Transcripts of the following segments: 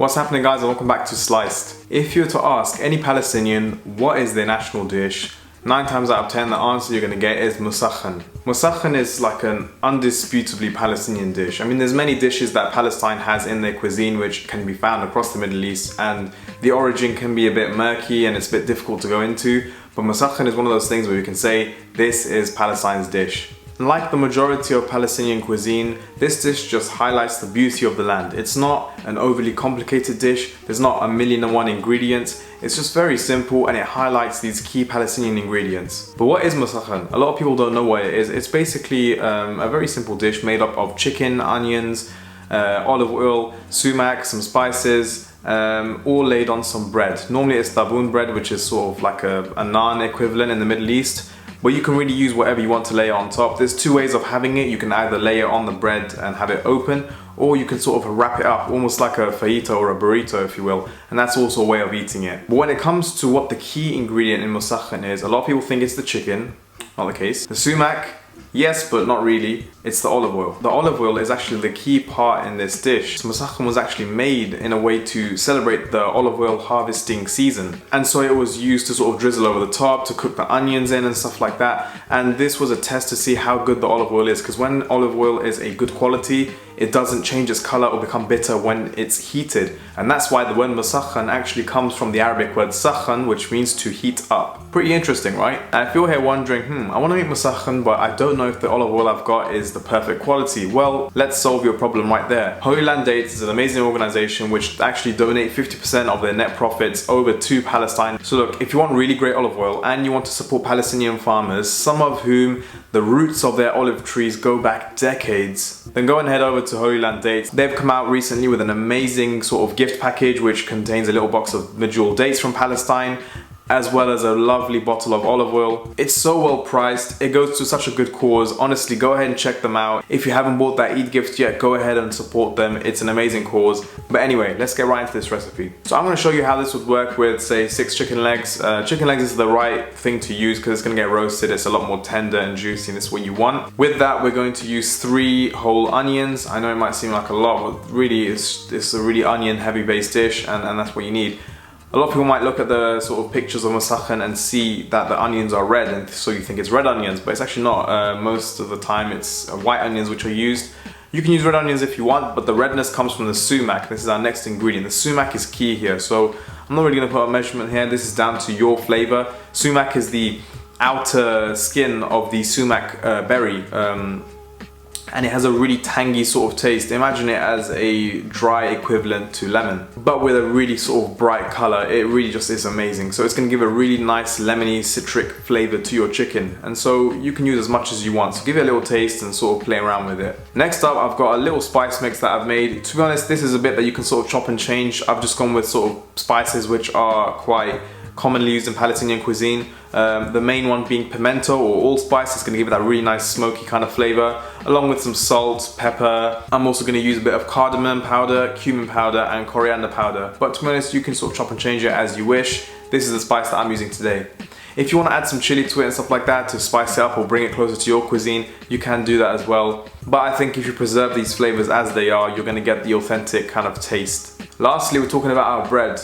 What's happening, guys, and welcome back to Sliced. If you were to ask any Palestinian what is their national dish, 9 times out of 10 the answer you're going to get is Musakhan. Musakhan is like an undisputably Palestinian dish. I mean, there's many dishes that Palestine has in their cuisine which can be found across the Middle East, and the origin can be a bit murky and it's a bit difficult to go into, but Musakhan is one of those things where you can say this is Palestine's dish. Like the majority of Palestinian cuisine, this dish just highlights the beauty of the land. It's not an overly complicated dish, there's not 1,000,001 ingredients, it's just very simple and it highlights these key Palestinian ingredients. But what is Musakhan? A lot of people don't know what it is. It's basically a very simple dish made up of chicken, onions, olive oil, sumac, some spices, all laid on some bread. Normally it's taboon bread, which is sort of like a naan equivalent in the Middle East. But you can really use whatever you want to layer on top. There's 2 ways of having it. You can either layer on the bread and have it open, or you can sort of wrap it up, almost like a fajita or a burrito, if you will. And that's also a way of eating it. But when it comes to what the key ingredient in Musakhan is, a lot of people think it's the chicken. Not the case. The sumac, yes, but not really. It's the olive oil. The olive oil is actually the key part in this dish. So Musakhan was actually made in a way to celebrate the olive oil harvesting season. And so it was used to sort of drizzle over the top, to cook the onions in and stuff like that. And this was a test to see how good the olive oil is, because when olive oil is a good quality, it doesn't change its color or become bitter when it's heated. And that's why the word Musakhan actually comes from the Arabic word sakhan, which means to heat up. Pretty interesting, right? And if you're here wondering, I want to make Musakhan, but I don't know if the olive oil I've got is the perfect quality. Well, let's solve your problem right there. Holy Land Dates is an amazing organization which actually donate 50% of their net profits over to Palestine. So look, if you want really great olive oil and you want to support Palestinian farmers, some of whom the roots of their olive trees go back decades, then go and head over to Holy Land Dates. They've come out recently with an amazing sort of gift package which contains a little box of medjool dates from Palestine, as well as a lovely bottle of olive oil. It's so well priced, it goes to such a good cause. Honestly, go ahead and check them out. If you haven't bought that Eid gift yet, go ahead and support them. It's an amazing cause. But anyway, let's get right into this recipe. So I'm going to show you how this would work with, say, 6 chicken legs. Chicken legs is the right thing to use because it's going to get roasted. It's a lot more tender and juicy, and it's what you want. With that, we're going to use 3 whole onions. I know it might seem like a lot, but really it's a really onion heavy based dish, and that's what you need. A lot of people might look at the sort of pictures of Musakhan and see that the onions are red, and so you think it's red onions, but it's actually not. Most of the time it's white onions which are used. You can use red onions if you want, but the redness comes from the sumac. This is our next ingredient. The sumac is key here, so I'm not really going to put a measurement here. This is down to your flavor. Sumac is the outer skin of the sumac berry. And it has a really tangy sort of taste. Imagine it as a dry equivalent to lemon, but with a really sort of bright color. It really just is amazing. So it's going to give a really nice lemony citric flavor to your chicken, and so you can use as much as you want. So give it a little taste and sort of play around with it. Next up, I've got a little spice mix that I've made. To be honest, this is a bit that you can sort of chop and change. I've just gone with sort of spices which are quite commonly used in Palestinian cuisine. The main one being pimento or allspice. It's going to give it that really nice smoky kind of flavor, along with some salt, pepper. I'm also going to use a bit of cardamom powder, cumin powder and coriander powder. But to be honest, you can sort of chop and change it as you wish. This is the spice that I'm using today. If you want to add some chili to it and stuff like that to spice it up or bring it closer to your cuisine, you can do that as well. But I think if you preserve these flavors as they are, you're going to get the authentic kind of taste. Lastly, we're talking about our bread.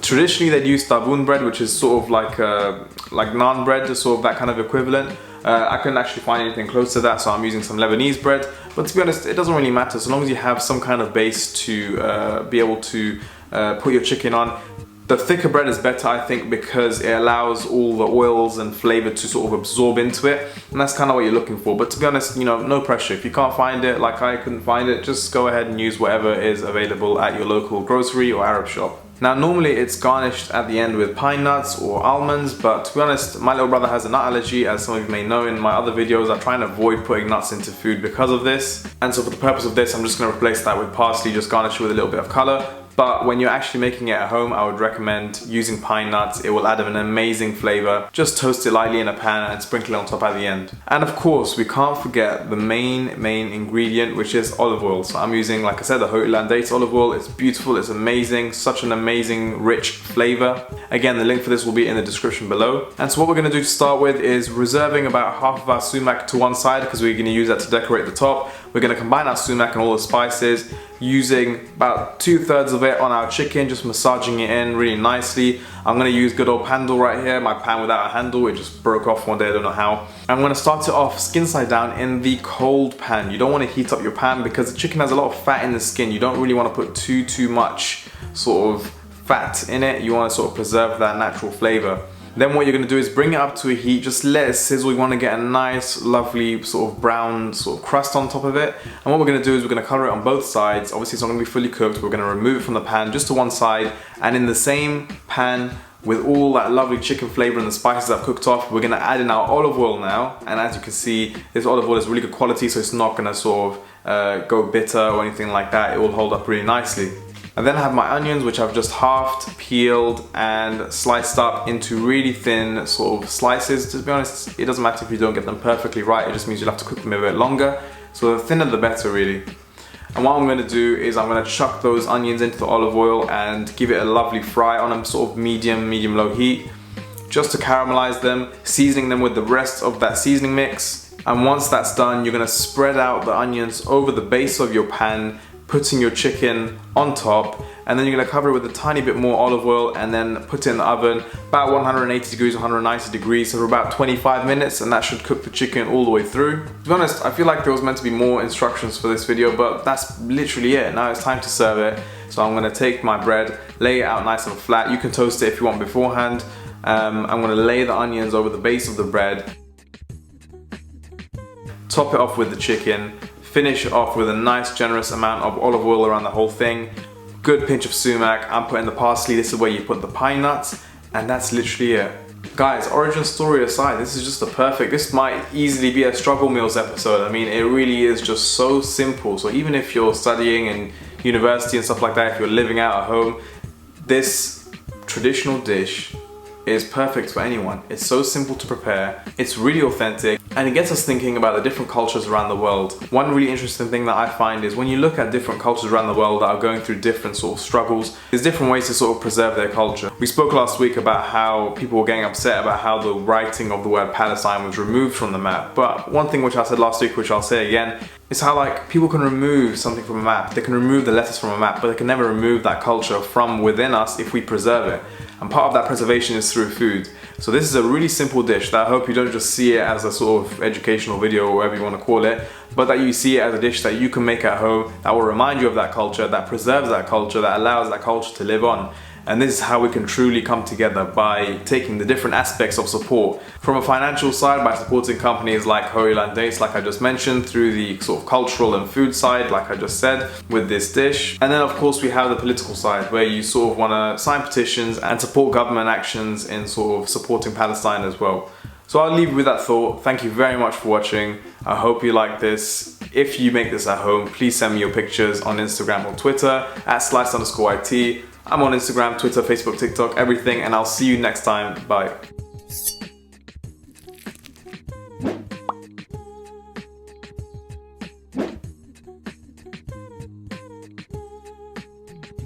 Traditionally, they'd use taboon bread, which is sort of like naan bread, sort of that kind of equivalent. I couldn't actually find anything close to that, so I'm using some Lebanese bread. But to be honest, it doesn't really matter, so long as you have some kind of base to be able to put your chicken on. The thicker bread is better, I think, because it allows all the oils and flavor to sort of absorb into it, and that's kind of what you're looking for. But to be honest, no pressure. If you can't find it, like I couldn't find it, just go ahead and use whatever is available at your local grocery or Arab shop. Now, normally it's garnished at the end with pine nuts or almonds, but to be honest, my little brother has a nut allergy. As some of you may know, in my other videos I try and avoid putting nuts into food because of this, and so for the purpose of this I'm just going to replace that with parsley, just garnish it with a little bit of color. But when you're actually making it at home, I would recommend using pine nuts. It will add an amazing flavor. Just toast it lightly in a pan and sprinkle it on top at the end. And of course, we can't forget the main ingredient, which is olive oil. So I'm using, like I said, the Holy Land Dates olive oil. It's beautiful, it's amazing, such an amazing rich flavor. Again, the link for this will be in the description below. And so what we're going to do to start with is reserving about half of our sumac to one side, because we're going to use that to decorate the top. We're going to combine our sumac and all the spices, using about 2/3 of it on our chicken, just massaging it in really nicely. I'm going to use good old handle right here, my pan without a handle. It just broke off one day, I don't know how. I'm going to start it off skin side down in the cold pan. You don't want to heat up your pan because the chicken has a lot of fat in the skin. You don't really want to put too much sort of fat in it. You want to sort of preserve that natural flavor. Then what you're going to do is bring it up to a heat, just let it sizzle. You want to get a nice lovely sort of brown sort of crust on top of it. And what we're going to do is we're going to color it on both sides. Obviously it's not going to be fully cooked. We're going to remove it from the pan just to one side, and in the same pan with all that lovely chicken flavor and the spices I've cooked off, we're going to add in our olive oil now. And as you can see, this olive oil is really good quality, so it's not going to sort of go bitter or anything like that. It will hold up really nicely. And then I have my onions, which I've just halved, peeled and sliced up into really thin sort of slices. To be honest, it doesn't matter if you don't get them perfectly right, it just means you'll have to cook them a bit longer. So the thinner the better really. And what I'm going to do is I'm going to chuck those onions into the olive oil and give it a lovely fry on a sort of medium low heat, just to caramelize them, seasoning them with the rest of that seasoning mix. And once that's done, you're going to spread out the onions over the base of your pan, putting your chicken on top, and then you're going to cover it with a tiny bit more olive oil and then put it in the oven about 180 degrees, 190 degrees, so for about 25 minutes, and that should cook the chicken all the way through. To be honest, I feel like there was meant to be more instructions for this video, but that's literally it. Now it's time to serve it. So I'm going to take my bread, lay it out nice and flat. You can toast it if you want beforehand. I'm going to lay the onions over the base of the bread, top it off with the chicken, finish it off with a nice generous amount of olive oil around the whole thing, good pinch of sumac. I'm putting the parsley. This is where you put the pine nuts, and that's literally it. Guys, origin story aside, this is just this might easily be a struggle meals episode. I mean, it really is just so simple. So even if you're studying in university and stuff like that, if you're living out at home, this traditional dish is perfect for anyone. It's so simple to prepare, it's really authentic, and it gets us thinking about the different cultures around the world. One really interesting thing that I find is when you look at different cultures around the world that are going through different sort of struggles, there's different ways to sort of preserve their culture. We spoke last week about how people were getting upset about how the writing of the word Palestine was removed from the map, but one thing which I said last week, which I'll say again, is how like people can remove something from a map. They can remove the letters from a map, but they can never remove that culture from within us if we preserve it. And part of that preservation is through food. So this is a really simple dish that I hope you don't just see it as a sort of educational video or whatever you want to call it, but that you see it as a dish that you can make at home that will remind you of that culture, that preserves that culture, that allows that culture to live on. And this is how we can truly come together, by taking the different aspects of support. From a financial side, by supporting companies like Hoyland, like I just mentioned, through the sort of cultural and food side, like I just said, with this dish. And then of course we have the political side, where you sort of want to sign petitions and support government actions in sort of supporting Palestine as well. So I'll leave you with that thought. Thank you very much for watching. I hope you like this. If you make this at home, please send me your pictures on Instagram or Twitter at @slice_it. I'm on Instagram, Twitter, Facebook, TikTok, everything, and I'll see you next time. Bye.